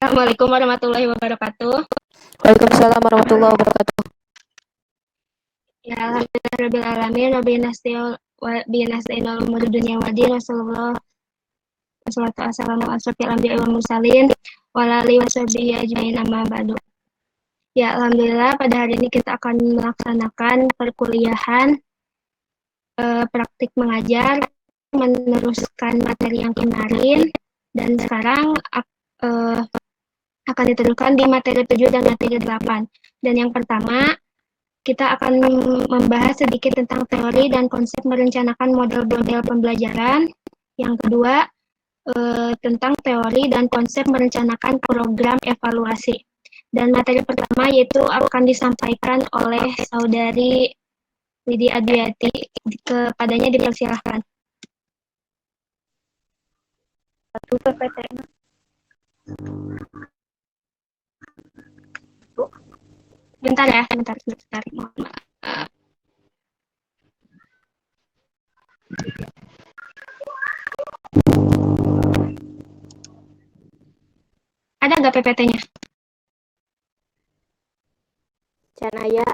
Assalamualaikum warahmatullahi wabarakatuh. Waalaikumsalam warahmatullahi wabarakatuh. Ya, alhamdulillah alamin wa nasta'inul umuri dunya wa din. Wassalatu wassalamu ala asrofil anbiya'i wal mursalin wa ala alihi washabihi ajmain amma ba'du. Ya, alhamdulillah pada hari ini kita akan melaksanakan perkuliahan praktik mengajar, meneruskan materi yang kemarin, dan sekarang akan diteruskan di materi 7 dan materi 8. Dan yang pertama, kita akan membahas sedikit tentang teori dan konsep merencanakan model-model pembelajaran. Yang kedua, tentang teori dan konsep merencanakan program evaluasi. Dan materi pertama yaitu akan disampaikan oleh Saudari Widi Adwiati. Kepadanya dipersilahkan. Satu PPT. Bentar ya, bentar. Mohon maaf. Ada nggak PPT-nya? Canaya.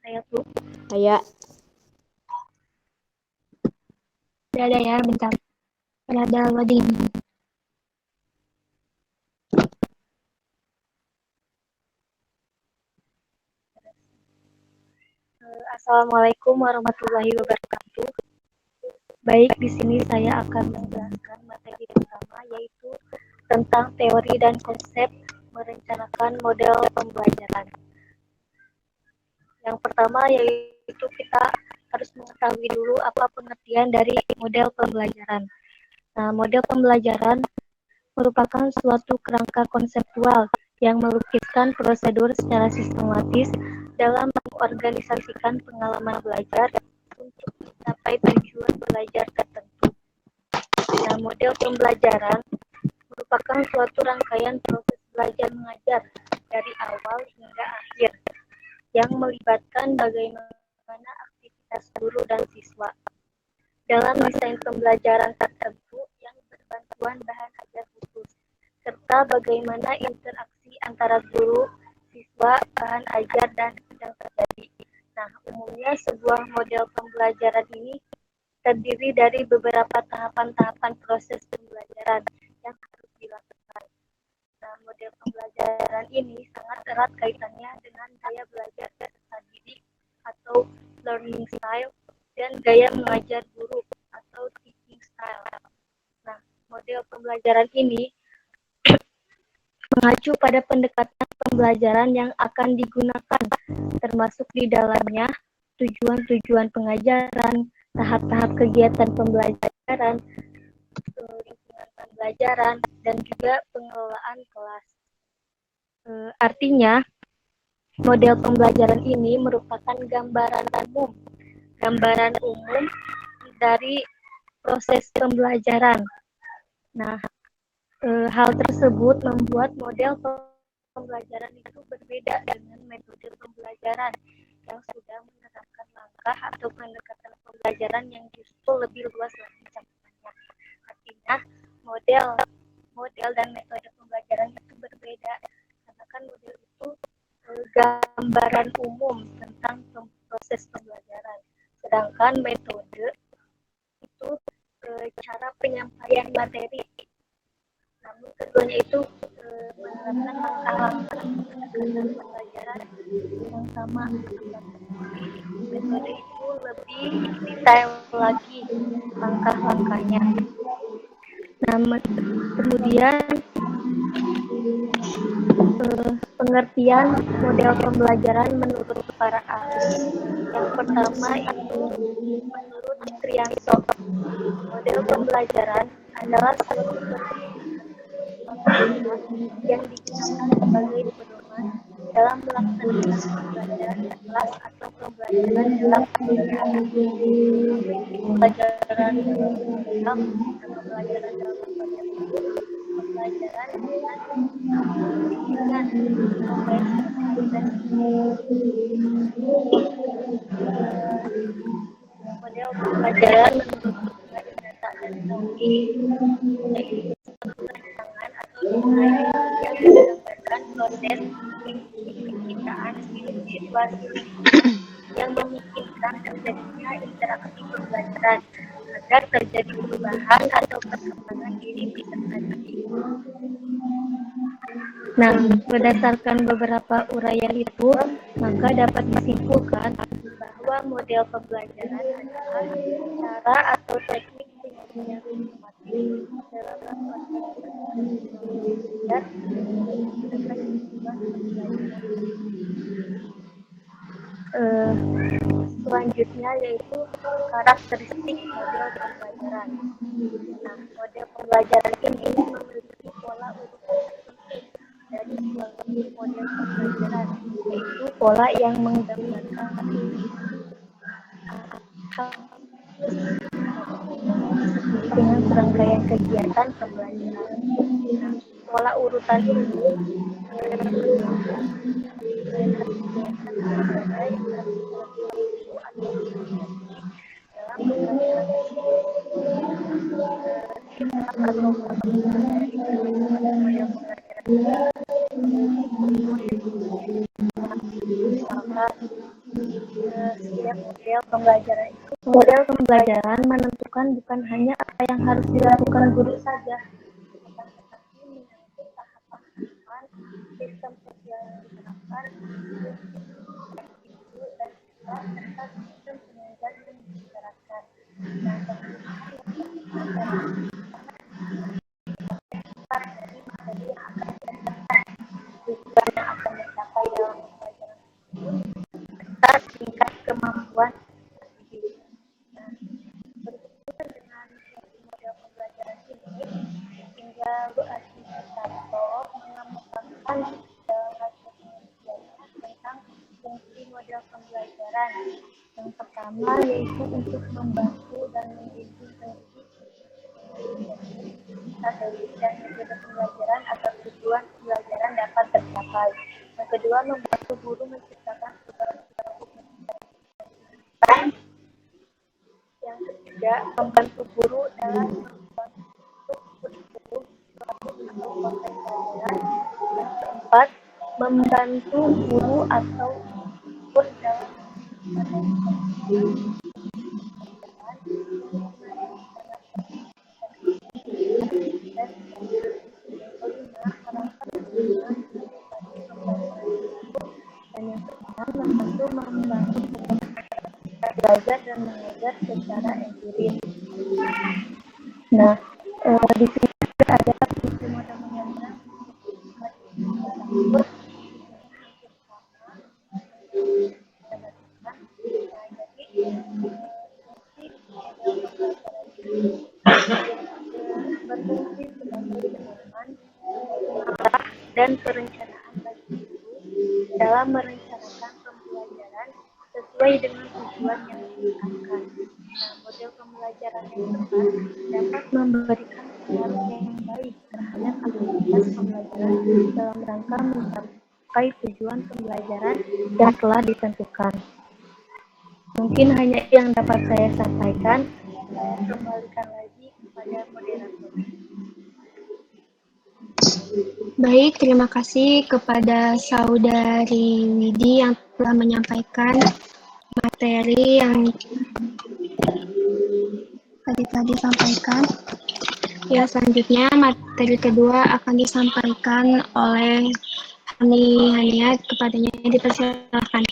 Saya Bu. Aya. Tidak ada ya, bentar. Ada loading. Assalamualaikum warahmatullahi wabarakatuh. Baik, di sini saya akan menjelaskan materi pertama yaitu tentang teori dan konsep merencanakan model pembelajaran. Yang pertama yaitu kita harus mengetahui dulu apa pengertian dari model pembelajaran. Nah, model pembelajaran merupakan suatu kerangka konseptual yang melukiskan prosedur secara sistematis dalam mengorganisasikan pengalaman belajar untuk mencapai tujuan belajar tertentu. Nah, model pembelajaran merupakan suatu rangkaian proses belajar mengajar dari awal hingga akhir yang melibatkan bagaimana aktivitas guru dan siswa dalam desain pembelajaran tertentu yang berbantuan bahan ajar khusus, serta bagaimana interaksi antara guru, siswa, bahan ajar, dan sedang terjadi. Nah, umumnya sebuah model pembelajaran ini terdiri dari beberapa tahapan-tahapan proses pembelajaran yang harus dilakukan. Nah, model pembelajaran ini sangat erat kaitannya dengan gaya belajar peserta didik atau learning style dan gaya mengajar guru atau teaching style. Nah, model pembelajaran ini mengacu pada pendekatan pembelajaran yang akan digunakan, termasuk di dalamnya tujuan-tujuan pengajaran, tahap-tahap kegiatan pembelajaran, lingkungan pembelajaran, dan juga pengelolaan kelas. Artinya, model pembelajaran ini merupakan gambaran umum dari proses pembelajaran. Nah, hal tersebut membuat model pembelajaran itu berbeda dengan metode pembelajaran yang sudah menerapkan langkah atau pendekatan pembelajaran yang justru lebih luas lagi cakupannya. Artinya, model dan metode pembelajaran itu berbeda karena kan model itu gambaran umum tentang proses pembelajaran, sedangkan metode itu cara penyampaian materi. Namun keduanya itu menerapkan langkah-langkah pendekatan pembelajaran yang sama, tetapi metode itu lebih detail lagi langkah-langkahnya. Nah, kemudian pengertian model pembelajaran menurut para ahli. Yang pertama itu menurut Trianto, model pembelajaran adalah suatu metode yang digunakan sebagai pedoman dalam melaksanakan pembelajaran di kelas atau pembelajaran dalam dunia. Prinsip pembelajaran dalam model dan pembelajaran dalam metode itu pembelajaran dengan bimbingan, spesialisasi. Model pembelajaran menurut hubungan data dan teori, yaitu situasi lingkungan yang memungkinkan terjadinya interaksi pembelajaran agar terjadi perubahan atau perkembangan diri peserta didik. Nah, berdasarkan beberapa uraian itu, maka dapat disimpulkan bahwa model pembelajaran adalah cara atau teknik penyajian informatif dalam organisasi dan mencapai tujuan pembelajaran. Selanjutnya yaitu karakteristik model pembelajaran. Nah, model pembelajaran ini memiliki pola urutan tertentu dari suatu model pembelajaran, yaitu pola yang menggambarkan disertai dengan serangkaian kegiatan pembelajaran. Nah, pola urutan ini menunjukkan serangkaian kegiatan pembelajaran yang harus dilakukan guru atau peserta didik dalam pembelajaran tersebut. Sifat atau model dari berbagai model pembelajaran ini memiliki ciri-ciri yang misalkan setiap model pembelajaran menentukan bukan hanya apa yang harus dilakukan guru saja, akan tetapi menyangkut tahapan sistem sosial yang diterapkan, prinsip guru dan siswa, serta sistem pengajar yang dibicarakan. Nah, penggunaan yang tepat dalam dari materi yang akan diajarkan, tujuan yang akan dicapai dalam pembelajaran tersebut, serta tingkat kemampuan didik. Nah, berhubungan dengan model pembelajaran ini, tinggal Bu Asmi Susanto mengemukakan dalam hasil penelitiannya tentang fungsi model pembelajaran. Yang pertama yaitu untuk membantu dan membimbing pendidik strategi dan metode pembelajaran agar tujuan pembelajaran dapat tercapai. Yang kedua, membantu guru menciptakan perilaku. Yang ketiga, membantu guru dalam membentuk kurikulum atau konten pelajaran. Yang keempat, membantu guru atau guru dalam membantu belajar dan mengajar secara empiris. Nah, di sini ada fungsi model pembelajaran tersebut berfungsi sebagai pedoman, pengarah, dan perencanaan bagi guru dalam merencanakan pembelajaran sesuai dengan tujuan yang ditetapkan. Nah, model pembelajaran yang tepat dapat memberikan pengaruh yang baik terhadap aktivitas pembelajaran dalam rangka mencapai tujuan pembelajaran yang telah ditentukan. Mungkin hanya yang dapat saya sampaikan. Saya kembalikan lagi kepada moderator. Baik, terima kasih kepada Saudari Widi yang telah menyampaikan materi yang tadi disampaikan. Ya, selanjutnya materi kedua akan disampaikan oleh Hani Haniat, kepadanya dipersilakan.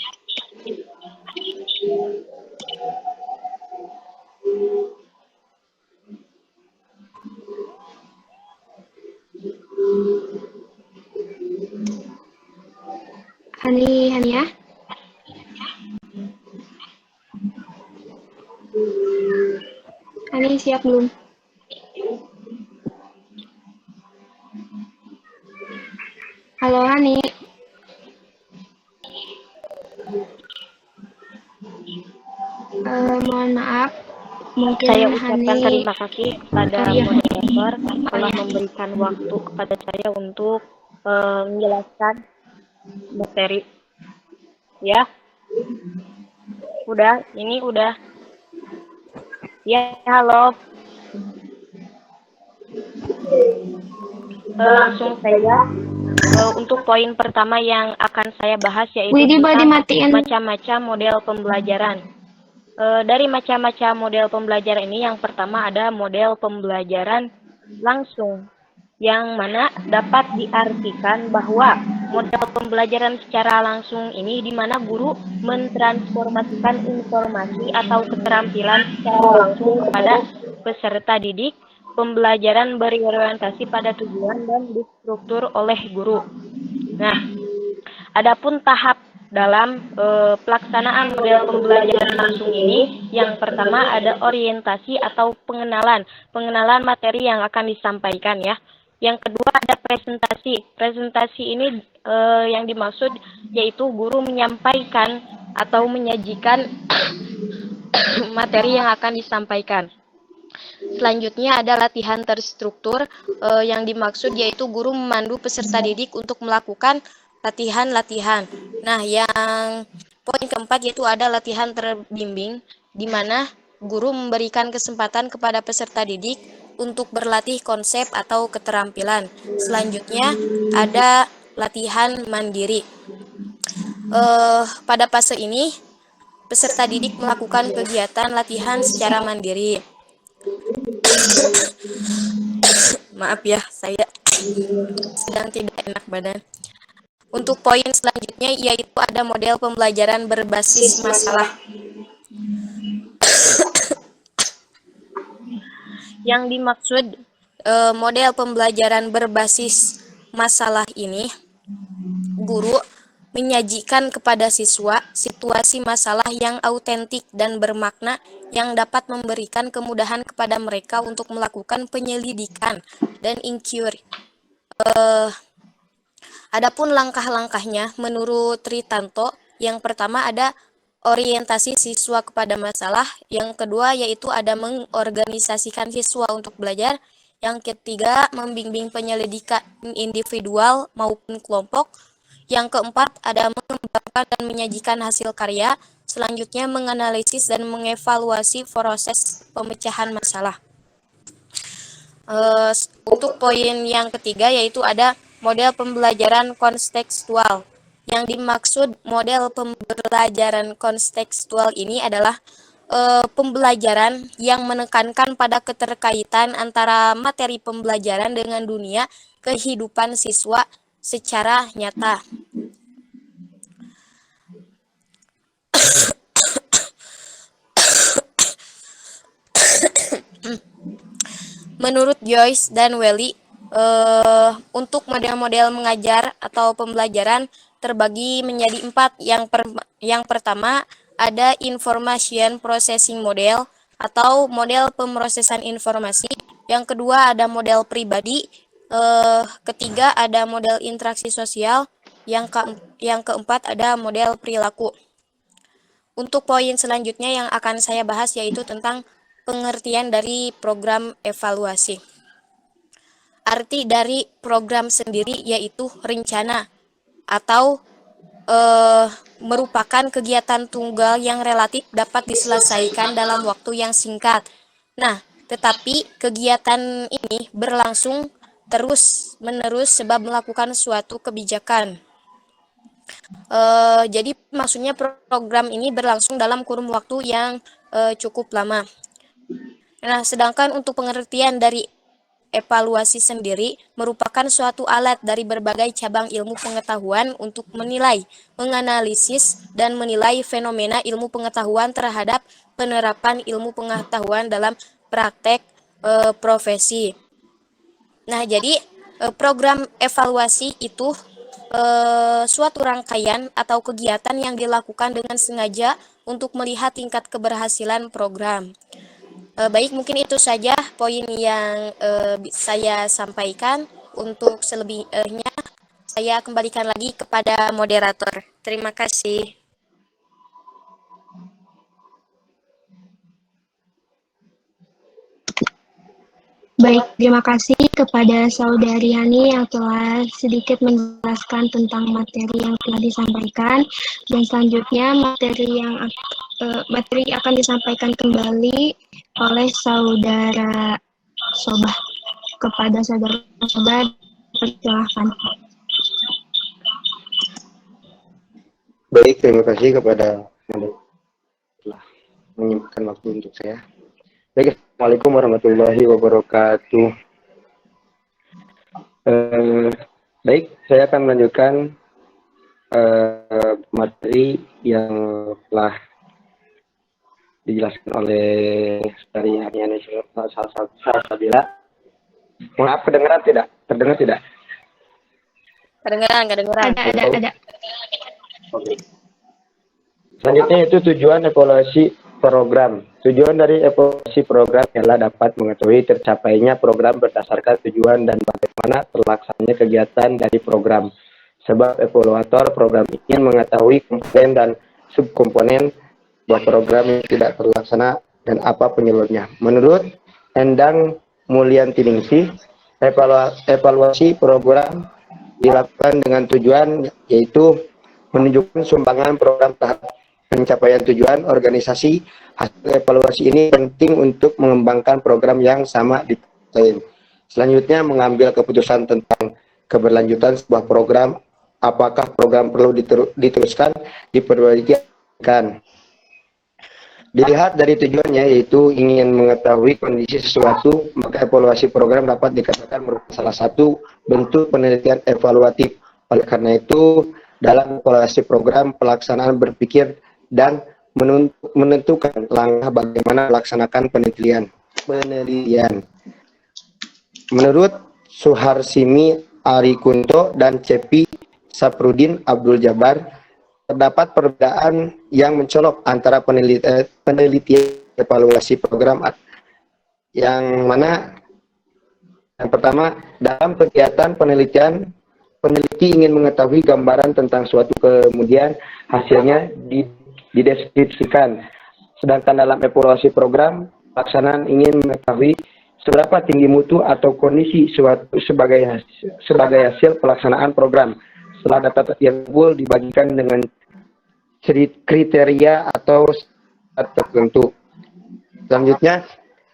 Hani Haniat. Hani siap belum? Halo Hani. Mohon maaf, mungkin Saya ucapkan Hani terima kasih kepada moderator telah memberikan waktu kepada saya untuk menjelaskan materi. Ya, ini udah. Ya, halo. Langsung saja. Untuk poin pertama yang akan saya bahas yaitu Widih, boleh tentang dimatiin. macam-macam model pembelajaran. Dari macam-macam model pembelajaran ini, yang pertama ada model pembelajaran langsung, yang mana dapat diartikan bahwa model pembelajaran secara langsung ini di mana guru mentransformasikan informasi atau keterampilan secara langsung kepada peserta didik. Pembelajaran berorientasi pada tujuan dan distruktur oleh guru. Nah, adapun tahap dalam pelaksanaan model pembelajaran langsung ini, yang pertama ada orientasi atau pengenalan materi yang akan disampaikan ya. Yang kedua ada presentasi. Presentasi ini yang dimaksud yaitu guru menyampaikan atau menyajikan materi yang akan disampaikan. Selanjutnya ada latihan terstruktur, yang dimaksud yaitu guru memandu peserta didik untuk melakukan latihan-latihan. Nah, yang poin keempat yaitu ada latihan terbimbing, di mana guru memberikan kesempatan kepada peserta didik untuk berlatih konsep atau keterampilan. Selanjutnya ada latihan mandiri. Pada fase ini, peserta didik melakukan kegiatan latihan secara mandiri. Maaf ya, saya sedang tidak enak badan. Untuk poin selanjutnya yaitu ada model pembelajaran berbasis masalah. Yang dimaksud model pembelajaran berbasis masalah ini, guru menyajikan kepada siswa situasi masalah yang autentik dan bermakna yang dapat memberikan kemudahan kepada mereka untuk melakukan penyelidikan dan inquiry. Adapun langkah-langkahnya menurut Tritanto, yang pertama ada orientasi siswa kepada masalah, yang kedua yaitu ada mengorganisasikan siswa untuk belajar, yang ketiga membimbing penyelidikan individual maupun kelompok, yang keempat ada mengembangkan dan menyajikan hasil karya, selanjutnya menganalisis dan mengevaluasi proses pemecahan masalah. Untuk poin yang ketiga yaitu ada model pembelajaran kontekstual. Yang dimaksud model pembelajaran kontekstual ini adalah pembelajaran yang menekankan pada keterkaitan antara materi pembelajaran dengan dunia kehidupan siswa secara nyata. Menurut Joyce dan Welly, untuk model-model mengajar atau pembelajaran terbagi menjadi 4. Yang pertama ada information processing model atau model pemrosesan informasi. Yang kedua ada model pribadi. Ketiga ada model interaksi sosial. Yang keempat ada model perilaku. Untuk poin selanjutnya yang akan saya bahas yaitu tentang pengertian dari program evaluasi. Arti dari program sendiri yaitu rencana atau merupakan kegiatan tunggal yang relatif dapat diselesaikan dalam waktu yang singkat. Nah, tetapi kegiatan ini berlangsung terus-menerus sebab melakukan suatu kebijakan. Jadi maksudnya program ini berlangsung dalam kurun waktu yang cukup lama. Nah, sedangkan untuk pengertian dari evaluasi sendiri merupakan suatu alat dari berbagai cabang ilmu pengetahuan untuk menilai, menganalisis, dan menilai fenomena ilmu pengetahuan terhadap penerapan ilmu pengetahuan dalam praktek profesi. Nah, jadi program evaluasi itu suatu rangkaian atau kegiatan yang dilakukan dengan sengaja untuk melihat tingkat keberhasilan program. Baik, mungkin itu saja poin yang saya sampaikan. Untuk selebihnya, saya kembalikan lagi kepada moderator. Terima kasih. Baik, terima kasih kepada Saudari Hani yang telah sedikit menjelaskan tentang materi yang telah disampaikan. Dan selanjutnya materi akan disampaikan kembali oleh Saudara Sobah. Kepada Saudara Sobah, persilahkan. Baik, terima kasih kepada Anda telah menyempatkan waktu untuk saya. Baik, Assalamualaikum warahmatullahi wabarakatuh. Baik, saya akan melanjutkan materi yang telah dijelaskan oleh dari Arniani Salsabila. Maaf, kedengaran tidak? Terdengar tidak? Kedengeran. Ada. Oke. Selanjutnya itu tujuan evaluasi program. Tujuan dari evaluasi program adalah dapat mengetahui tercapainya program berdasarkan tujuan dan bagaimana terlaksananya kegiatan dari program. Sebab evaluator program ingin mengetahui komponen dan subkomponen sebuah program yang tidak terlaksana dan apa penyebabnya. Menurut Endang Mulyantiningsih, evaluasi program dilakukan dengan tujuan yaitu menunjukkan sumbangan program tahap pencapaian tujuan organisasi. Hasil evaluasi ini penting untuk mengembangkan program yang sama di lain. Selanjutnya mengambil keputusan tentang keberlanjutan sebuah program, apakah program perlu diteruskan, diperbaikan. Dilihat dari tujuannya yaitu ingin mengetahui kondisi sesuatu, maka evaluasi program dapat dikatakan merupakan salah satu bentuk penelitian evaluatif. Oleh karena itu, dalam evaluasi program, pelaksanaan berpikir dan menentukan langkah bagaimana melaksanakan penelitian. Menurut Suharsimi Arikunto dan Cepi Saprudin Abdul Jabbar, terdapat perbedaan yang mencolok antara penelitian evaluasi program yang mana yang pertama, dalam kegiatan penelitian, peneliti ingin mengetahui gambaran tentang suatu, kemudian hasilnya dideskripsikan. Sedangkan dalam evaluasi program, pelaksanaan ingin mengetahui seberapa tinggi mutu atau kondisi suatu sebagai hasil pelaksanaan program. Setelah data yang full dibagikan dengan kriteria atau tertentu. Selanjutnya,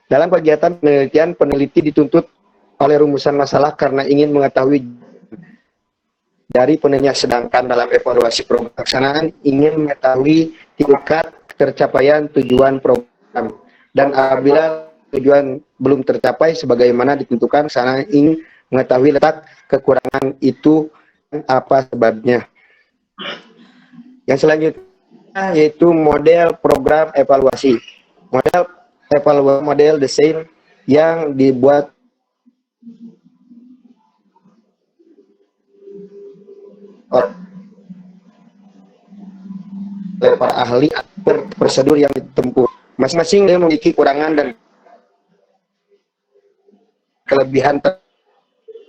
dalam kegiatan penelitian, peneliti dituntut oleh rumusan masalah karena ingin mengetahui dari penelitian. Sedangkan dalam evaluasi program pelaksanaan ingin mengetahui tingkat tercapaian tujuan program. Dan apabila tujuan belum tercapai sebagaimana ditentukan, sana ingin mengetahui letak kekurangan itu apa sebabnya. Yang selanjutnya yaitu model program evaluasi. Model desain yang dibuat oleh para ahli prosedur yang ditempuh. Masing-masing dia memiliki kekurangan dan kelebihan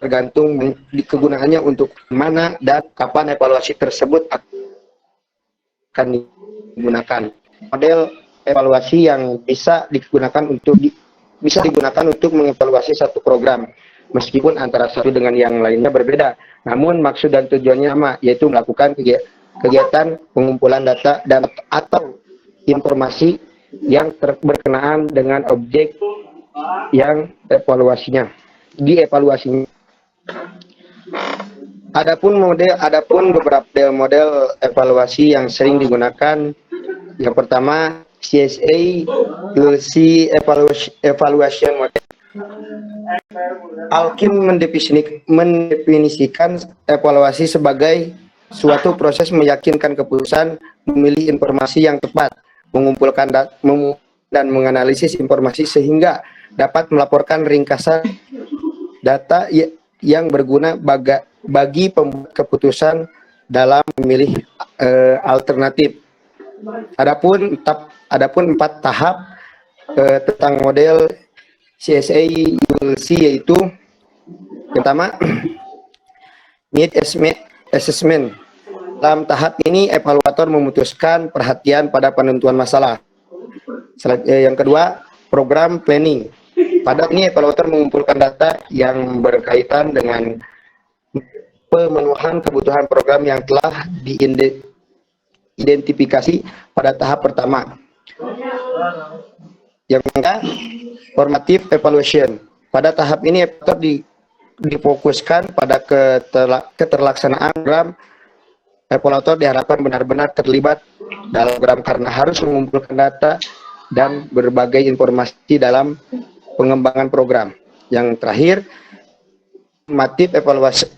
tergantung kegunaannya untuk mana dan kapan evaluasi tersebut akan digunakan. Model evaluasi yang bisa digunakan untuk mengevaluasi satu program, meskipun antara satu dengan yang lainnya berbeda. Namun maksud dan tujuannya sama, yaitu melakukan kegiatan pengumpulan data dan atau informasi yang berkenaan dengan objek yang dievaluasinya. Adapun beberapa model evaluasi yang sering digunakan, yang pertama CSA, ULC Evaluation Model. Alkin mendefinisikan evaluasi sebagai suatu proses meyakinkan keputusan, memilih informasi yang tepat, mengumpulkan dan menganalisis informasi sehingga dapat melaporkan ringkasan data yang berguna bagi pembuat keputusan dalam memilih alternatif. Adapun 4 tahap tentang model CSA ULC yaitu pertama need assessment. Dalam tahap ini evaluator memutuskan perhatian pada penentuan masalah. Yang kedua, program planning. Pada ini evaluator mengumpulkan data yang berkaitan dengan pemenuhan kebutuhan program yang telah diidentifikasi pada tahap pertama. Yang ketiga, formative evaluation. Pada tahap ini evaluator difokuskan pada keterlaksanaan program evaluator diharapkan benar-benar terlibat dalam program karena harus mengumpulkan data dan berbagai informasi dalam pengembangan program. Yang terakhir, summative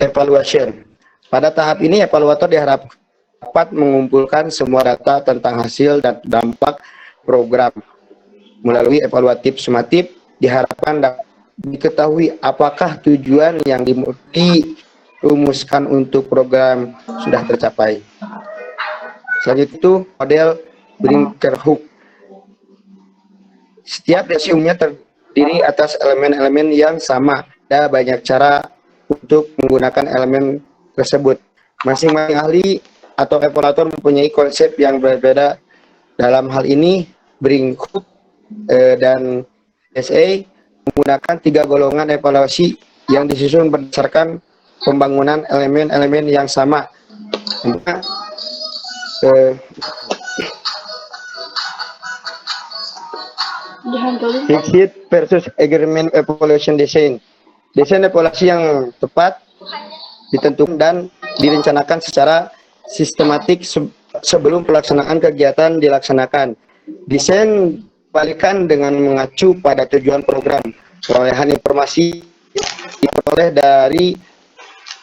evaluation. Pada tahap ini, evaluator diharapkan dapat mengumpulkan semua data tentang hasil dan dampak program. Melalui evaluatif summatif, diharapkan dapat diketahui apakah tujuan yang dirumuskan untuk program sudah tercapai. Selanjutnya itu model Brinker-Hook. Setiap resume-nya terdiri atas elemen-elemen yang sama. Ada banyak cara untuk menggunakan elemen tersebut. Masing-masing ahli atau evaluator mempunyai konsep yang berbeda. Dalam hal ini, Brinker-Hook dan SA menggunakan 3 golongan evaluasi yang disusun berdasarkan pembangunan elemen-elemen yang sama. Fixed versus agreement evaluation design. Desain evaluasi yang tepat ditentukan dan direncanakan secara sistematik sebelum pelaksanaan kegiatan dilaksanakan. Desain balikan dengan mengacu pada tujuan program. Perolehan informasi diperoleh dari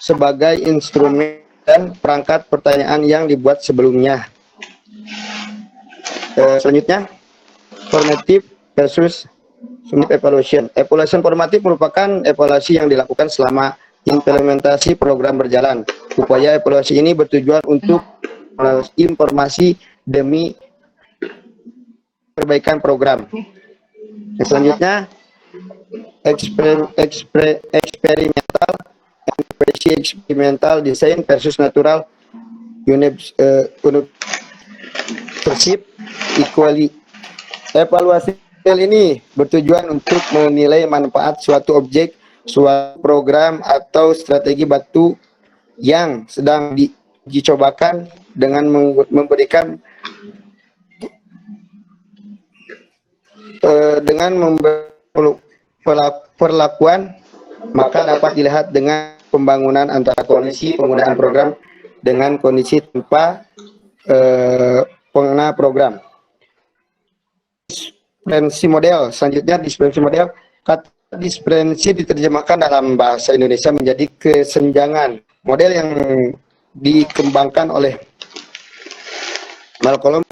sebagai instrumen dan perangkat pertanyaan yang dibuat sebelumnya. Selanjutnya, formative versus summative evaluation. Evaluation formatif merupakan evaluasi yang dilakukan selama implementasi program berjalan. Upaya evaluasi ini bertujuan untuk informasi demi perbaikan program. Selanjutnya, eksperimental design versus natural university equally. Evaluasi ini bertujuan untuk menilai manfaat suatu objek, suatu program atau strategi batu yang sedang dicobakan dengan memberikan perlakuan, maka dapat dilihat dengan pembangunan antara kondisi penggunaan program dengan kondisi tanpa pengguna program. Diskrepsi model. Selanjutnya, diskrepsi model. Kata diskrepsi diterjemahkan dalam bahasa Indonesia menjadi kesenjangan. Model yang dikembangkan oleh Malcolm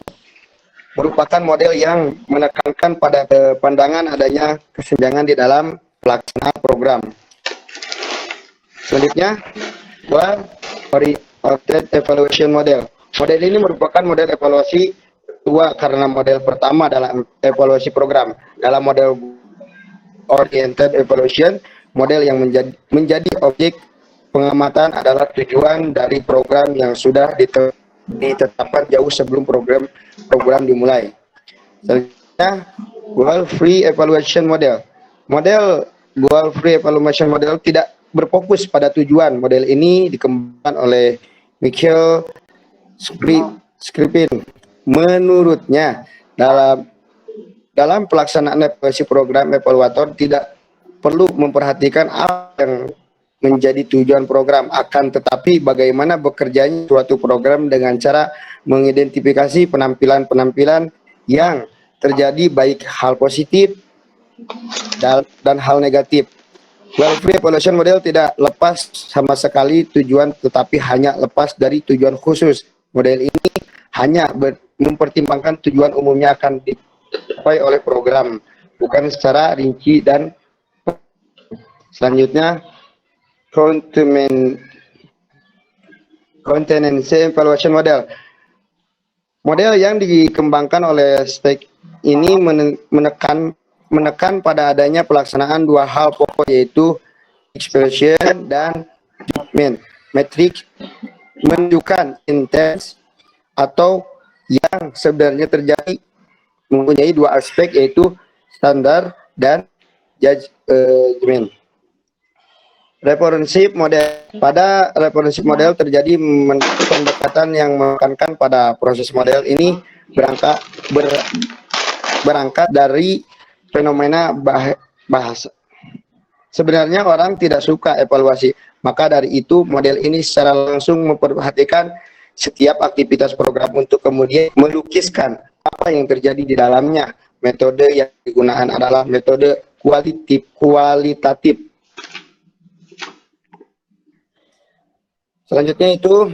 merupakan model yang menekankan pada pandangan adanya kesenjangan di dalam pelaksanaan program. Selanjutnya, oriented evaluation model. Model ini merupakan model evaluasi kedua karena model pertama dalam evaluasi program. Dalam model oriented evaluation, model yang menjadi objek pengamatan adalah tujuan dari program yang sudah ditetapkan jauh sebelum program dimulai. Selanjutnya, goal-free evaluation model. Model goal-free evaluation model tidak berfokus pada tujuan. Model ini dikembangkan oleh Michael Skripin. Menurutnya, dalam pelaksanaan evaluasi program, evaluator tidak perlu memperhatikan apa yang menjadi tujuan program, akan tetapi bagaimana bekerjanya suatu program dengan cara mengidentifikasi penampilan-penampilan yang terjadi, baik hal positif dan hal negatif. Goal-free evaluation model tidak lepas sama sekali tujuan, tetapi hanya lepas dari tujuan khusus. Model ini hanya mempertimbangkan tujuan umumnya akan dicapai oleh program, bukan secara rinci. Dan selanjutnya, Contingency evaluation model. Model yang dikembangkan oleh Steck ini menekan pada adanya pelaksanaan 2 hal pokok, yaitu expression dan judgment. Metrik menunjukkan intent atau yang sebenarnya terjadi mempunyai 2 aspek, yaitu standar dan judgment. Responsive model. Pada responsive model terjadi pendekatan yang menekankan pada proses. Model ini berangkat dari fenomena bahasa. Sebenarnya orang tidak suka evaluasi, maka dari itu model ini secara langsung memperhatikan setiap aktivitas program untuk kemudian melukiskan apa yang terjadi di dalamnya. Metode yang digunakan adalah metode kualitatif. Selanjutnya itu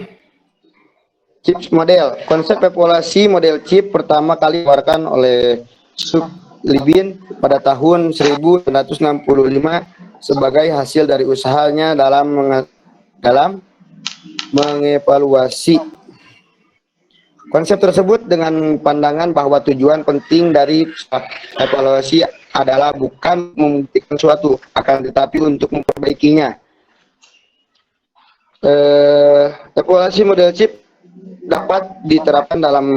CHIPS model. Konsep evaluasi model CHIPS pertama kali dikeluarkan oleh Sublibin pada tahun 1965 sebagai hasil dari usahanya dalam mengevaluasi. Konsep tersebut dengan pandangan bahwa tujuan penting dari evaluasi adalah bukan membuktikan suatu, akan tetapi untuk memperbaikinya. Evaluasi model CHIPS dapat diterapkan dalam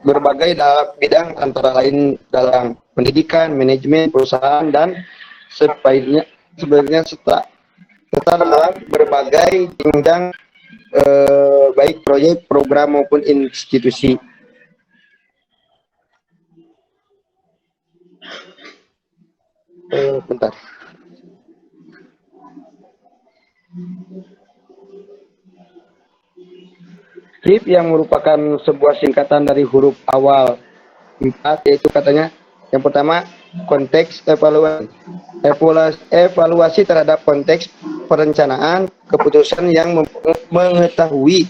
berbagai bidang, antara lain dalam pendidikan, manajemen, perusahaan, dan sebenarnya serta dalam berbagai jenjang baik proyek, program maupun institusi. Bentar. CHIPS yang merupakan sebuah singkatan dari huruf awal 4, yaitu katanya yang pertama konteks evaluasi. Evaluasi terhadap konteks perencanaan keputusan yang mengetahui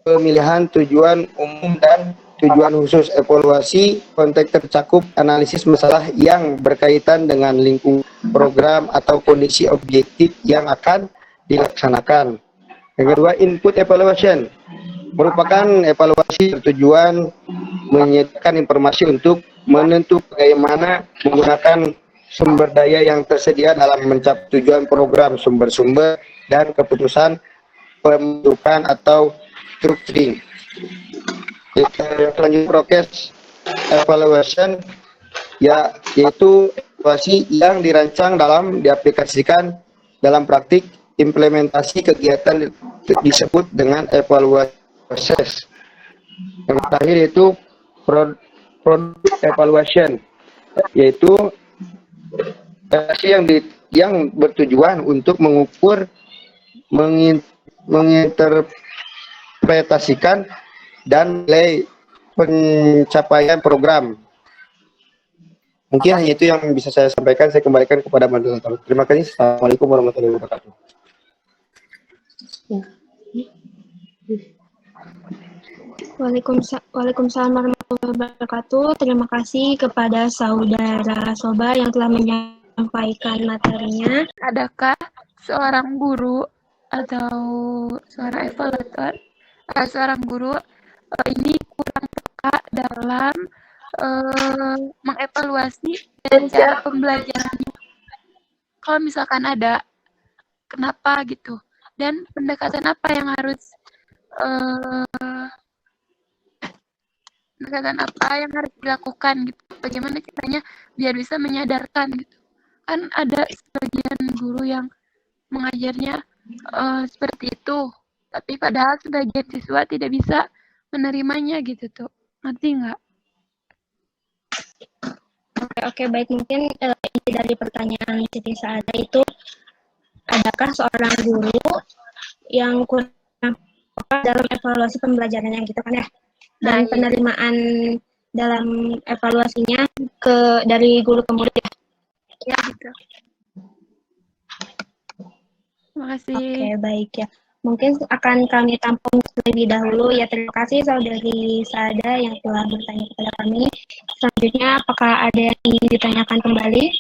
pemilihan tujuan umum dan tujuan khusus. Evaluasi konteks tercakup analisis masalah yang berkaitan dengan lingkup program atau kondisi objektif yang akan dilaksanakan. Yang kedua, input evaluation merupakan evaluasi bertujuan menyediakan informasi untuk menentukan bagaimana menggunakan sumber daya yang tersedia dalam mencapai tujuan program, sumber-sumber, dan keputusan pembentukan atau structuring. Selanjutnya, proses evaluation yaitu evaluasi yang dirancang dalam diaplikasikan dalam praktik. Implementasi kegiatan disebut dengan evaluasi proses. Yang terakhir yaitu product evaluation, yaitu evaluasi yang bertujuan untuk mengukur, menginterpretasikan dan nilai pencapaian program. Mungkin hanya itu yang bisa saya sampaikan. Saya kembalikan kepada moderator. Terima kasih. Assalamualaikum warahmatullahi wabarakatuh. Waalaikumsalam warahmatullahi wabarakatuh. Terima kasih kepada saudara Soba yang telah menyampaikan materinya. Adakah seorang guru atau seorang evaluator, seorang guru ini kurang peka dalam mengevaluasi dari cara pembelajarannya? Kalau misalkan ada, kenapa gitu? Dan pendekatan apa yang harus dilakukan gitu? Bagaimana caranya biar bisa menyadarkan gitu? Kan ada sebagian guru yang mengajarnya seperti itu, tapi padahal sebagian siswa tidak bisa menerimanya gitu tuh. Ngerti nggak? Oke, baik. Mungkin inti dari pertanyaan Siti Saada itu, adakah seorang guru yang kurang peka dalam evaluasi pembelajarannya gitu kan ya? Dan penerimaan dalam evaluasinya dari guru ke murid ya? Ya gitu. Terima kasih. Oke, baik ya. Mungkin akan kami tampung terlebih dahulu ya. Terima kasih saudari Saada yang telah bertanya kepada kami. Selanjutnya, apakah ada yang ingin ditanyakan kembali?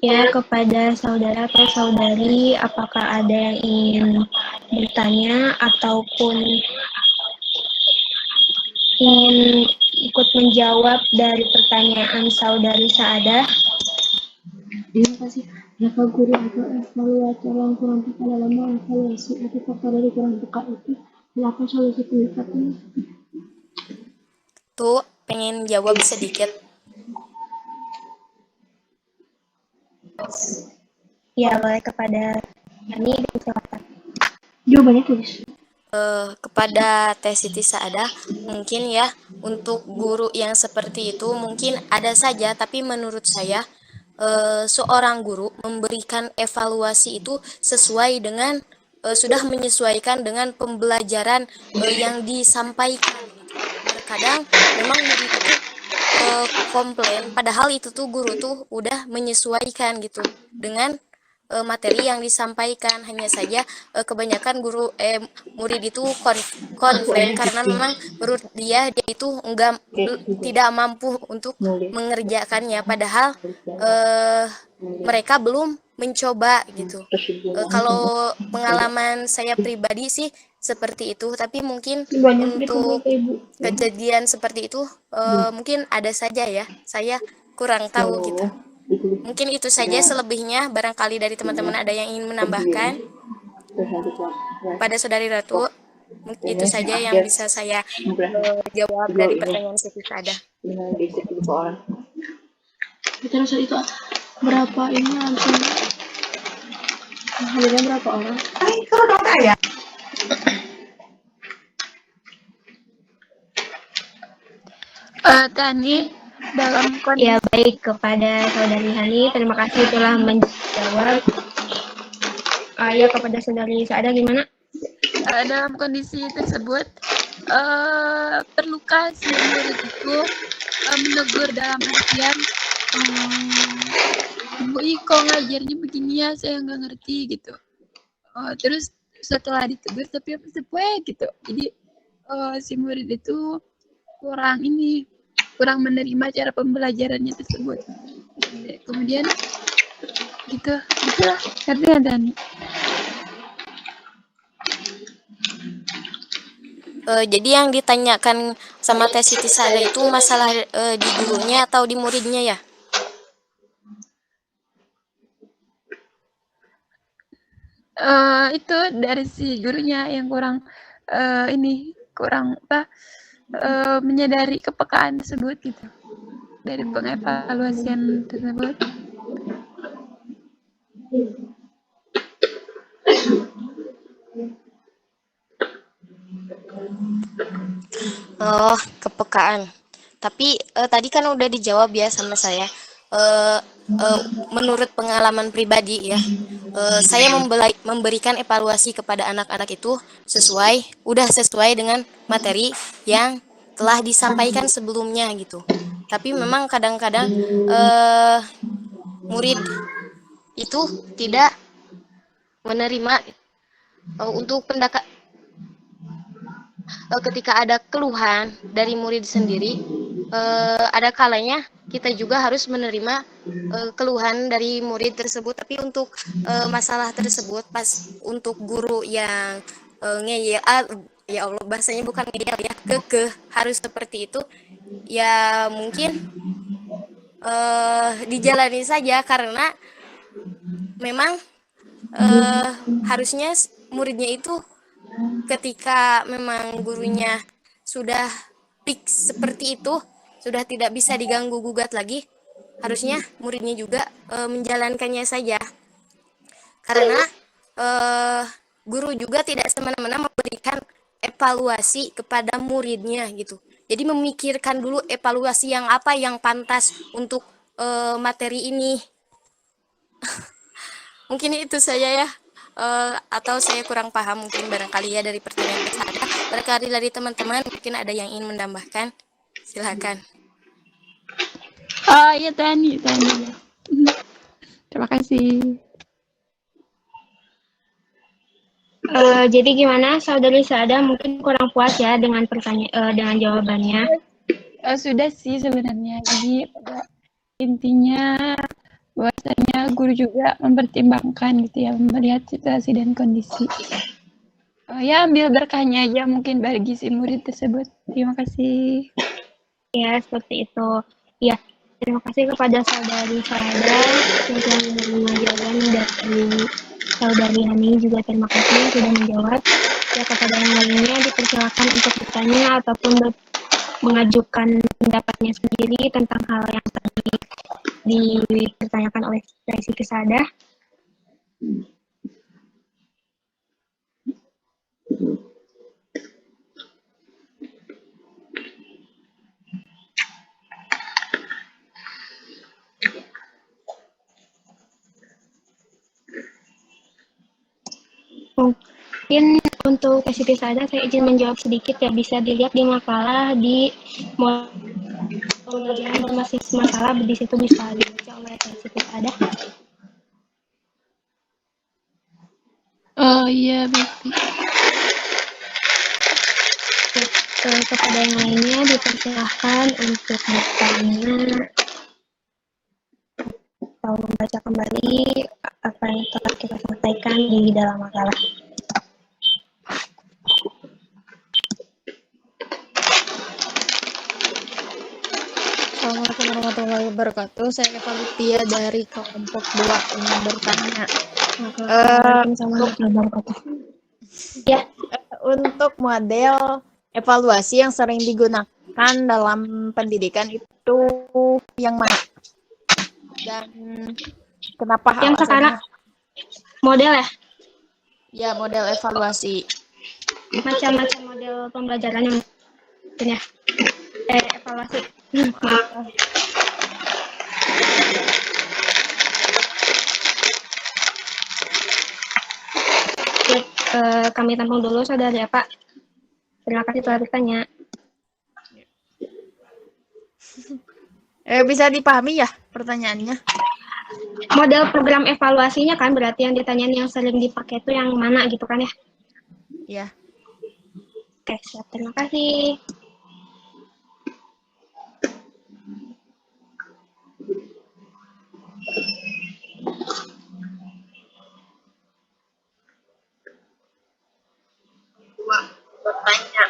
Ya, kepada saudara atau saudari, apakah ada yang ingin bertanya ataupun ingin ikut menjawab dari pertanyaan saudari Saada? Terima kasih. Berapa guru atau evaluator yang kurang peka dalam mengevaluasi atau faktor dari kurang peka itu? Berapa solusi pendekatan? Tuh, pengen jawab sedikit. Ya, boleh kepada Yani dipersilakan. Jawabannya tulis. Kepada Teh Siti Saadah, mungkin ya untuk guru yang seperti itu mungkin ada saja, tapi menurut saya seorang guru memberikan evaluasi itu sesuai dengan sudah menyesuaikan dengan pembelajaran yang disampaikan. Terkadang memang murid itu komplain, padahal itu tuh guru tuh udah menyesuaikan gitu dengan materi yang disampaikan. Hanya saja kebanyakan murid itu komplain karena memang menurut dia itu tidak mampu untuk mengerjakannya, padahal mereka belum mencoba gitu. Kalau pengalaman saya pribadi sih seperti itu, tapi mungkin untuk kejadian seperti itu mungkin ada saja ya, saya kurang tahu gitu. Mungkin itu saja, selebihnya barangkali dari teman-teman ada yang ingin menambahkan. Pada Saudari Ratu, itu saja yang bisa saya jawab dari pertanyaan Siti Saadah. Terus itu berapa ini langsung hadirnya berapa orang? Tani dalam kondisi Ya, baik kepada Saudari Hani, terima kasih telah menjawab. Ya, kepada Saudari Saada gimana? dalam kondisi tersebut perlukah si murid itu menegur dalam artian Bu Iko ngajarnya begini ya, saya nggak ngerti gitu. Terus setelah ditegur tapi apa sesuai gitu. Jadi si murid itu kurang menerima cara pembelajarannya tersebut. Kemudian gitulah artinya Dani. Jadi yang ditanyakan sama Teh Siti Saadah itu masalah di gurunya atau di muridnya ya? Itu dari si gurunya yang kurang menyadari kepekaan tersebut gitu, dari pengevaluasian tersebut. Oh, kepekaan. Tapi tadi kan udah dijawab ya sama saya. Menurut pengalaman pribadi ya, saya memberikan evaluasi kepada anak-anak itu udah sesuai dengan materi yang telah disampaikan sebelumnya gitu. Tapi memang kadang-kadang murid itu tidak menerima untuk ketika ada keluhan dari murid sendiri, ada kalanya kita juga harus menerima keluhan dari murid tersebut. Tapi untuk masalah tersebut, pas untuk guru yang ngeyel, ya Allah bahasanya bukan ngeyel ya, harus seperti itu ya, mungkin dijalani saja karena memang harusnya muridnya itu ketika memang gurunya sudah fix seperti itu, sudah tidak bisa diganggu gugat lagi, harusnya muridnya juga menjalankannya saja. Karena guru juga tidak semena-mena memberikan evaluasi kepada muridnya gitu. Jadi memikirkan dulu evaluasi yang apa yang pantas untuk materi ini. Mungkin itu saja ya. Atau saya kurang paham mungkin barangkali ya dari pertanyaan saya. Barangkali dari teman-teman mungkin ada yang ingin menambahkan. Silakan. Ya Tani. Terima kasih. Jadi gimana Saudari Saada, mungkin kurang puas ya dengan dengan jawabannya? Sudah sih sebenarnya. Jadi intinya bahwasanya guru juga mempertimbangkan gitu ya, melihat situasi dan kondisi. Ya ambil berkahnya aja mungkin bagi si murid tersebut. Terima kasih. Ya, seperti itu. Ya, Terima kasih kepada saudari Farada yang telah menerima jawaban dari saudari Hani, juga terima kasih yang sudah menjawab. Ya, kepada yang lainnya dipersilakan untuk bertanya ataupun mengajukan pendapatnya sendiri tentang hal yang tadi dipertanyakan oleh Siti Sada. Mungkin untuk Siti Sada saya izin menjawab sedikit ya, bisa dilihat di makalah di pembelajaran berbasis masalah, di situ bisa dibaca oleh Siti Sada. Oh iya, baik. Kepada yang lainnya dipersilahkan untuk bertanya atau membaca kembali apa yang telah kita sampaikan di dalam makalah. Assalamualaikum warahmatullahi wabarakatuh. Saya Eva Lutia dari kelompok 2 ingin bertanya. Ya, Untuk model evaluasi yang sering digunakan dalam pendidikan itu yang mana? Dan kenapa yang sekarang model ya? Ya, model evaluasi. Macam-macam model pembelajaran yang punya evaluasi. Maaf. Kami tampung dulu saudari ya Pak. Terima kasih telah bertanya. Bisa dipahami ya pertanyaannya? Model program evaluasinya kan berarti yang ditanyain yang sering dipakai itu yang mana gitu kan ya? Ya. Oke, siap. Terima kasih. Bertanya.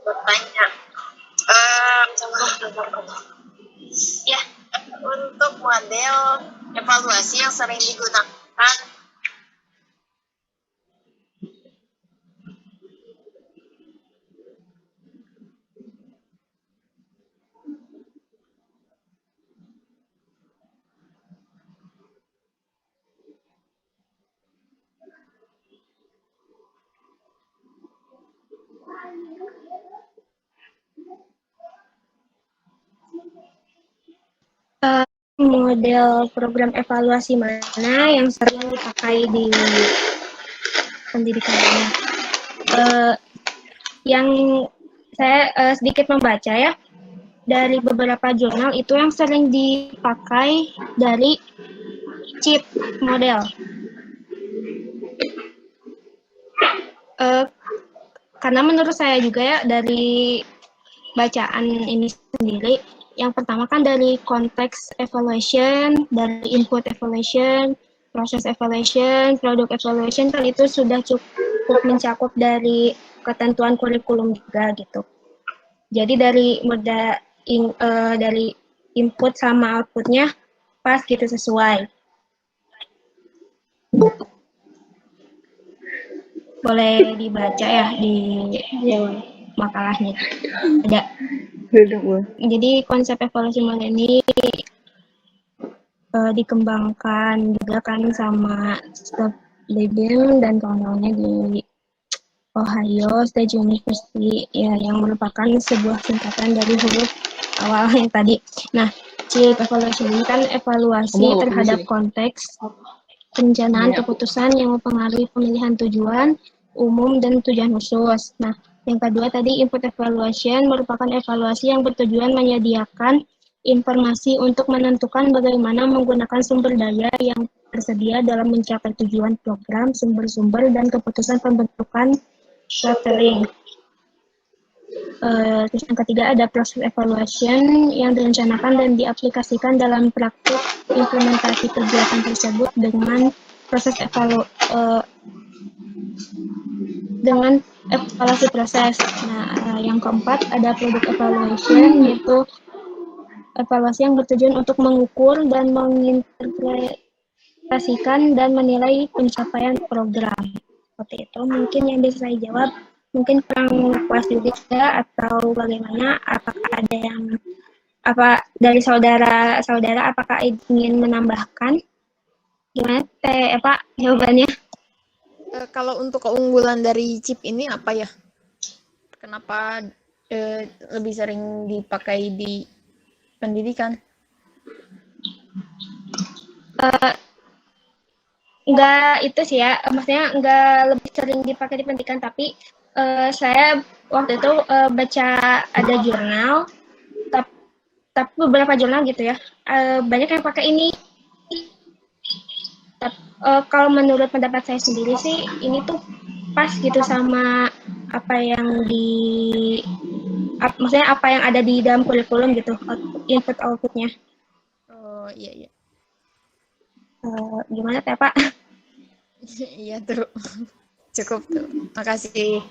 Bertanya. Ya, untuk model evaluasi yang sering digunakan model program evaluasi mana yang sering dipakai di pendidikannya? Yang saya sedikit membaca ya, dari beberapa jurnal itu yang sering dipakai dari chip model. Karena menurut saya juga ya, dari bacaan ini sendiri, yang pertama kan dari konteks evaluation, dari input evaluation, proses evaluation, product evaluation, kan itu sudah cukup mencakup dari ketentuan kurikulum juga gitu. Jadi dari dari input sama outputnya pas gitu, sesuai. Boleh dibaca ya di makalahnya. Ada. Jadi konsep evaluasi model ini dikembangkan juga kan sama Steph Levin dan kawan-kawannya di Ohio State University ya, yang merupakan sebuah singkatan dari huruf awal yang tadi. Nah, chip evaluasi ini kan evaluasi terhadap konteks perencanaan keputusan yang mempengaruhi pemilihan tujuan umum dan tujuan khusus. Nah, yang kedua tadi input evaluation merupakan evaluasi yang bertujuan menyediakan informasi untuk menentukan bagaimana menggunakan sumber daya yang tersedia dalam mencapai tujuan program, sumber-sumber, dan keputusan pembentukan strategi. Terus yang ketiga ada proses evaluation yang direncanakan dan diaplikasikan dalam praktik implementasi kegiatan tersebut dengan proses dengan evaluasi proses. Nah, yang keempat ada product evaluation, yaitu evaluasi yang bertujuan untuk mengukur dan menginterpretasikan dan menilai pencapaian program. Seperti itu mungkin yang bisa saya jawab. Mungkin kurang puas juga atau bagaimana? Apakah ada yang dari saudara-saudara apakah ingin menambahkan? Gimana Pak jawabannya? Kalau untuk keunggulan dari chip ini apa ya? Kenapa lebih sering dipakai di pendidikan? Enggak itu sih ya, maksudnya enggak lebih sering dipakai di pendidikan, tapi saya waktu itu baca ada jurnal, tapi beberapa jurnal gitu ya, banyak yang pakai ini. Kalau menurut pendapat saya sendiri sih, ini tuh pas gitu sama apa yang maksudnya apa yang ada di dalam kurikulum gitu, input outputnya. Oh iya. Gimana teh Pak? Iya tuh, cukup tuh. Makasih.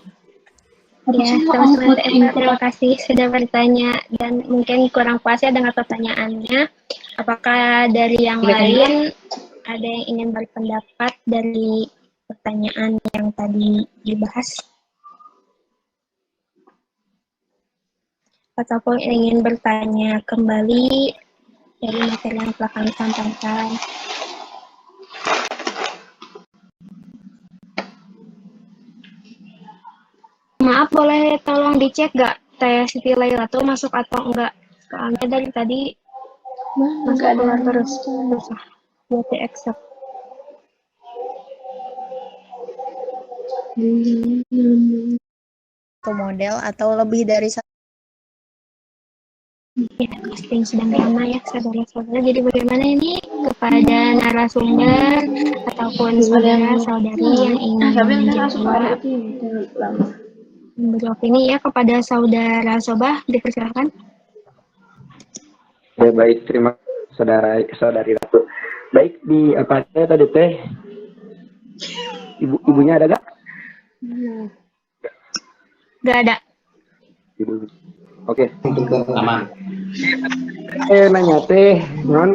Ya, teman-teman TMP, terima kasih sudah bertanya dan mungkin kurang puas ya dengan pertanyaannya. Apakah dari yang lain ada yang ingin berpendapat dari pertanyaan yang tadi dibahas? Ataupun ingin bertanya kembali dari materi yang telah kami sampaikan? Maaf, boleh tolong dicek nggak Teh Siti Laila tuh masuk atau enggak? Soalnya dari tadi masuk keluar terus. Susah. Buat accept. Satu model atau lebih dari satu. Ya, casting sedang lama ya, saudara-saudara. Jadi bagaimana ini kepada narasumber ataupun saudara-saudari yang ingin menjawab ini ya, kepada saudara-soba, dipersilakan. Ya, baik, terima kasih saudari Ratu. Baik, di apa tadi teh? Ibunya ada gak? Gak ada. Oke, aman. Nanya teh, non?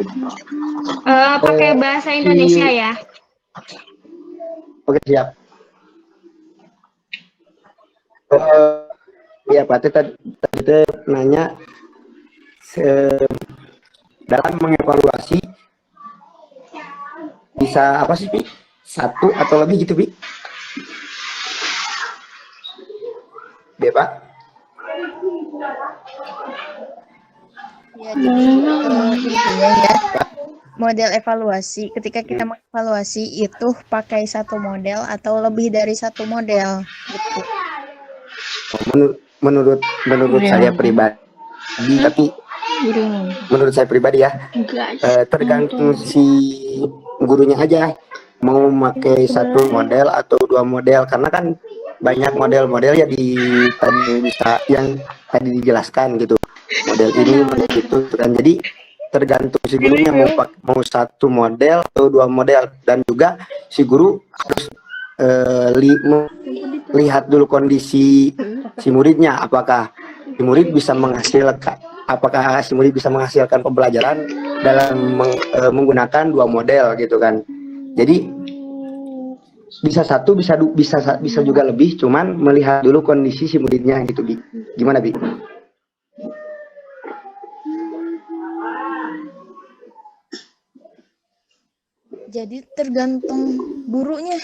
Pakai bahasa Indonesia ya. Oke, siap. Ya, Pak tadi nanya dalam mengevaluasi bisa apa sih, Pi? Satu atau lebih gitu, Pi? Ya, Pak? Ya, jadi intinya ya, model evaluasi, ketika kita mengevaluasi itu pakai satu model atau lebih dari satu model gitu. Menurut saya pribadi, tapi menurut saya pribadi ya, tergantung si gurunya aja mau pakai satu model atau dua model, karena kan banyak model-model ya yang tadi dijelaskan gitu, model ini model itu kan. Jadi tergantung si gurunya mau satu model atau dua model, dan juga si guru harus lihat dulu kondisi si muridnya, apakah si murid bisa menghasilkan pembelajaran dalam menggunakan dua model gitu kan. Jadi bisa satu, bisa juga lebih, cuman melihat dulu kondisi si muridnya gitu, Bi. Gimana, Bi? Jadi tergantung gurunya.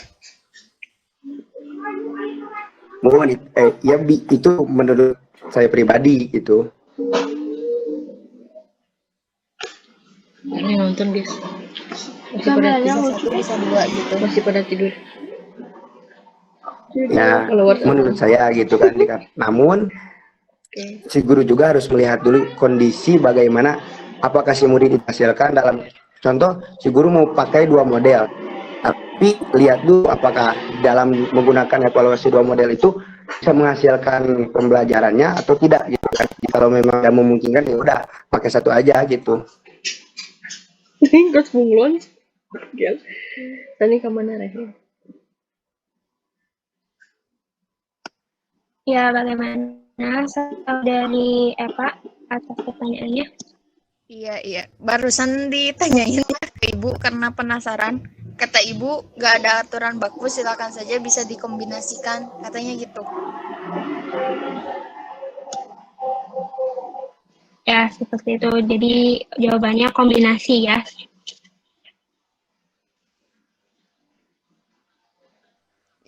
Ya, Bi, itu menurut saya pribadi gitu. Ini nonton guys, masih pada Satu bisa dua gitu. masih pada tidur. Ya, menurut saya gitu kan. Namun si guru juga harus melihat dulu kondisi bagaimana, apakah si murid dihasilkan dalam contoh si guru mau pakai dua model, tapi lihat dulu apakah dalam menggunakan evaluasi dua model itu bisa menghasilkan pembelajarannya atau tidak gitu kan. Kalau memang tidak memungkinkan ya udah pakai satu aja gitu. Kelas bunglon. Tadi kemana Rehin? Ya, bagaimana saudari Eva atas pertanyaannya? Iya. Barusan ditanyain ya ke Ibu karena penasaran. Kata Ibu, nggak ada aturan baku, silakan saja bisa dikombinasikan. Katanya gitu. Ya, seperti itu. Jadi jawabannya kombinasi ya.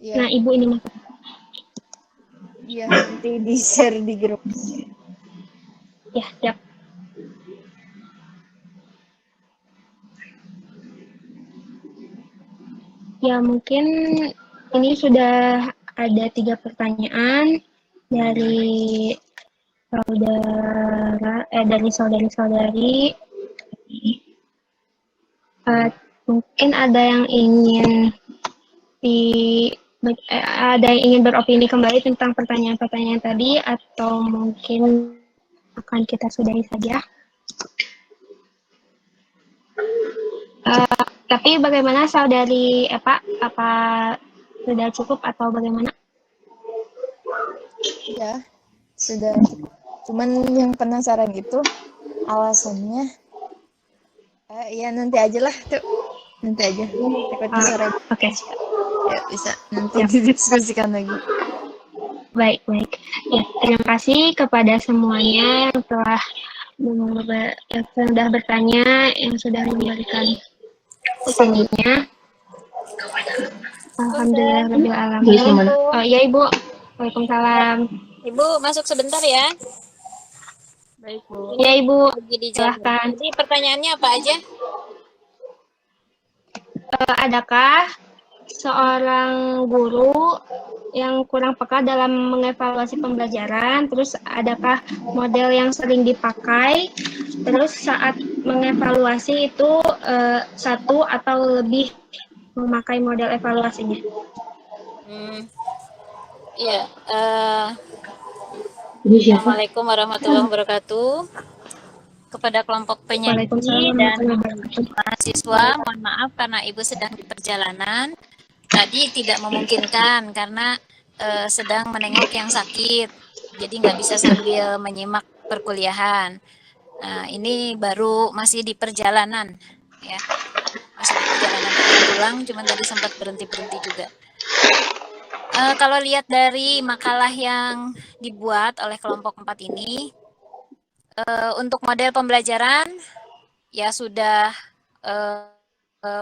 Iya. Nah, Ibu ini masuk. Iya, nanti di-share di grup. Ya, siap. Ya, mungkin ini sudah ada 3 pertanyaan dari dari saudari-saudari. Mungkin ada yang ingin beropini kembali tentang pertanyaan-pertanyaan tadi, atau mungkin akan kita sudahi saja. Tapi bagaimana saudari Eva? Apa sudah cukup atau bagaimana? Ya, sudah cukup. Cuman yang penasaran itu alasannya. Ya nanti aja lah tuh. Nanti aja. Takutnya sore. Oke. Ya bisa nanti didiskusikan lagi. Baik. Ya, terima kasih kepada semuanya yang telah bertanya, yang sudah memberikan opininya. Alhamdulillahirrahmanirrahim. Oh iya Ibu. Waalaikumsalam. Ibu masuk sebentar ya. Baik, Bu. Iya Ibu. Silahkan. Jadi pertanyaannya apa aja? Adakah seorang guru yang kurang peka dalam mengevaluasi pembelajaran? Terus adakah model yang sering dipakai? Terus saat mengevaluasi itu satu atau lebih memakai model evaluasinya? Iya. Assalamualaikum warahmatullahi wabarakatuh. Kepada kelompok penyanyi dan mahasiswa, mohon maaf karena Ibu sedang di perjalanan. Tadi tidak memungkinkan karena sedang menengok yang sakit, jadi nggak bisa sambil menyimak perkuliahan. Nah, ini baru masih di perjalanan, ya, masih di perjalanan pulang, cuman tadi sempat berhenti juga. Kalau lihat dari makalah yang dibuat oleh kelompok 4 ini, untuk model pembelajaran ya sudah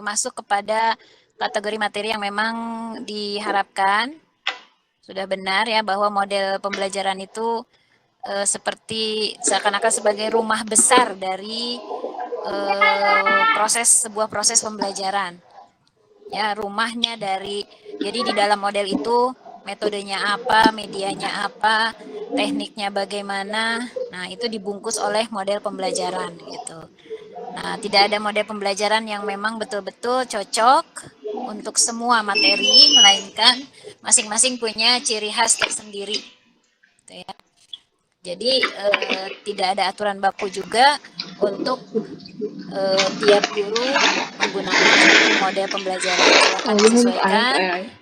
masuk kepada kategori materi yang memang diharapkan. Sudah benar ya bahwa model pembelajaran itu seperti seakan-akan sebagai rumah besar dari sebuah proses pembelajaran. Ya, rumahnya jadi di dalam model itu metodenya apa, medianya apa, tekniknya bagaimana. Nah, itu dibungkus oleh model pembelajaran gitu. Nah, tidak ada model pembelajaran yang memang betul-betul cocok untuk semua materi, melainkan masing-masing punya ciri khas tersendiri. Gitu ya. Jadi tidak ada aturan baku juga untuk tiap guru menggunakan satu model pembelajaran. Silakan disesuaikan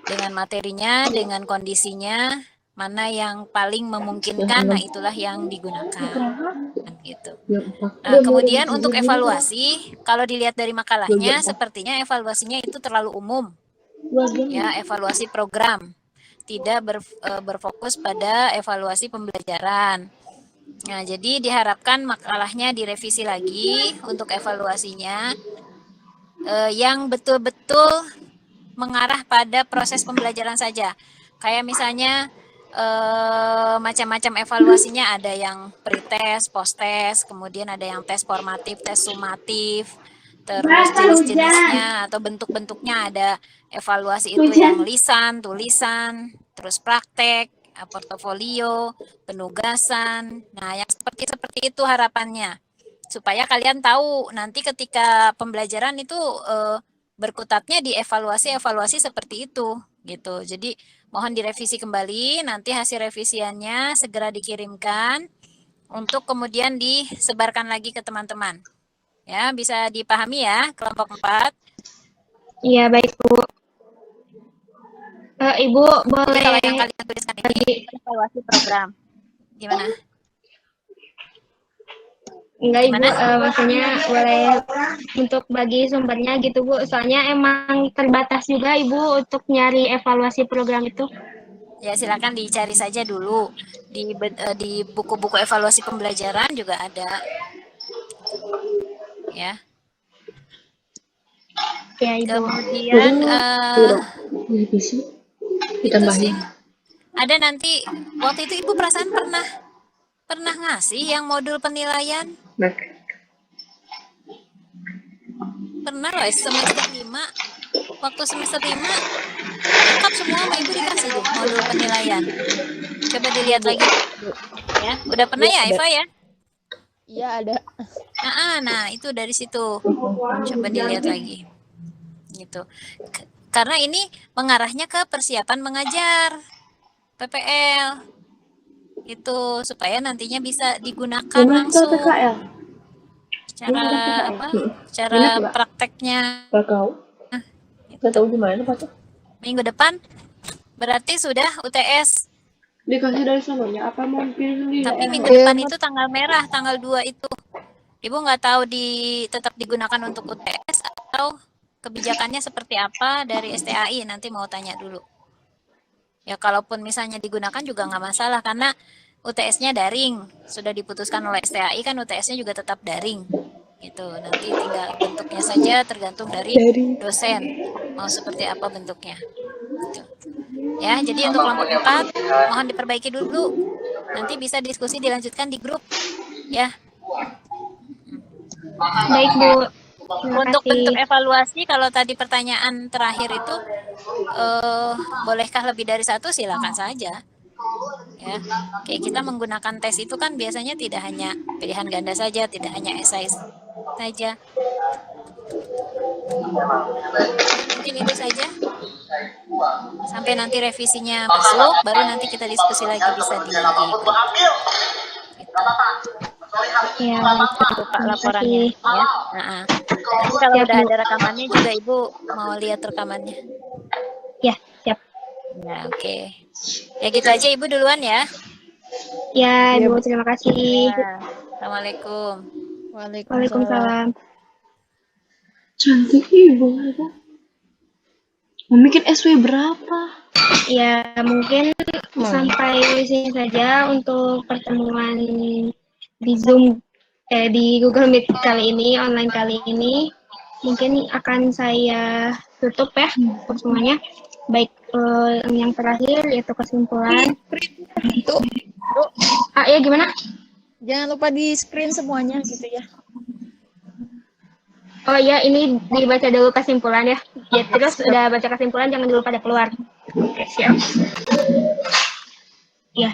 dengan materinya, dengan kondisinya, mana yang paling memungkinkan, nah itulah yang digunakan. Gitu. Nah, kemudian untuk evaluasi, kalau dilihat dari makalahnya, sepertinya evaluasinya itu terlalu umum. Ya, evaluasi program. Tidak berfokus pada evaluasi pembelajaran. Nah, jadi diharapkan makalahnya direvisi lagi untuk evaluasinya yang betul-betul mengarah pada proses pembelajaran saja. Kayak misalnya macam-macam evaluasinya, ada yang pre-test, post-test, kemudian ada yang tes formatif, tes sumatif, terus jenis-jenisnya atau bentuk-bentuknya ada evaluasi itu yang lisan, tulisan, terus praktek, portofolio, penugasan. Nah, yang seperti itu harapannya. Supaya kalian tahu nanti ketika pembelajaran itu berkutatnya di evaluasi seperti itu gitu. Jadi mohon direvisi kembali, nanti hasil revisiannya segera dikirimkan untuk kemudian disebarkan lagi ke teman-teman. Ya, bisa dipahami ya kelompok 4. Iya, baik Bu. Ibu Jadi boleh kalau yang kalian tuliskan ini evaluasi program. Gimana? enggak Ibu, Gimana? maksudnya boleh untuk bagi sumbernya gitu Bu. Soalnya emang terbatas juga Ibu untuk nyari evaluasi program itu. Ya, silakan dicari saja dulu di buku-buku evaluasi pembelajaran juga ada. Ya. Ya Ibu. Kemudian Revisi itu ditambahin. sih ada nanti waktu itu Ibu perasaan pernah ngasih yang modul penilaian. Nah, Pernah loh semester 5. Waktu semester 5 lengkap semua sama Ibu dikasih tuh modul penilaian. Coba dilihat lagi. Ya, udah pernah ya Eva ya? Iya ada. Nah, itu dari situ. Coba dilihat lagi. Gitu. Karena ini mengarahnya ke persiapan mengajar PPL. Itu supaya nantinya bisa digunakan langsung. PKL. Cara apa? Cara prakteknya. Gak tahu. Gak tahu gimana Pak. Minggu depan berarti sudah UTS. Dikasih dari sononya apa mau pilih sendiri? Tapi minggu depan itu tanggal merah, tanggal 2 itu. Ibu nggak tahu tetap digunakan untuk UTS atau kebijakannya seperti apa dari STAI, nanti mau tanya dulu. Ya kalaupun misalnya digunakan juga nggak masalah karena UTS-nya daring, sudah diputuskan oleh STAI kan UTS-nya juga tetap daring. Gitu. Nanti tinggal bentuknya saja tergantung dari dosen mau seperti apa bentuknya. Gitu. Ya, jadi untuk kelompok 4 mohon diperbaiki dulu. Nanti bisa diskusi dilanjutkan di grup. Ya. Baik Bu. Untuk bentuk evaluasi, kalau tadi pertanyaan terakhir itu, bolehkah lebih dari 1? Silakan saja. Ya, kayak kita menggunakan tes itu kan biasanya tidak hanya pilihan ganda saja, tidak hanya esai saja. Mungkin itu saja. Sampai nanti revisinya masuk, baru nanti kita diskusi lagi bisa di grup. Ya, Itu Pak laporannya ya. Nanti kalau udah ada rekamannya juga Ibu mau lihat rekamannya. Ya, siap. Ya, oke. Ya gitu aja Ibu duluan ya. Ya, Ibu, terima kasih. Ya. Assalamualaikum. Waalaikumsalam. Cantik Ibu. Mau bikin SW berapa? Ya, mungkin sampai sini saja untuk pertemuan di Zoom, di Google Meet kali ini, online kali ini. Mungkin akan saya tutup ya untuk semuanya. Baik, yang terakhir yaitu kesimpulan. Itu. Ya gimana? Jangan lupa di screen semuanya gitu ya. Oh ya, ini dibaca dulu kesimpulan ya. Ya, terus udah baca kesimpulan jangan dulu pada keluar. Oke, siap. Ya,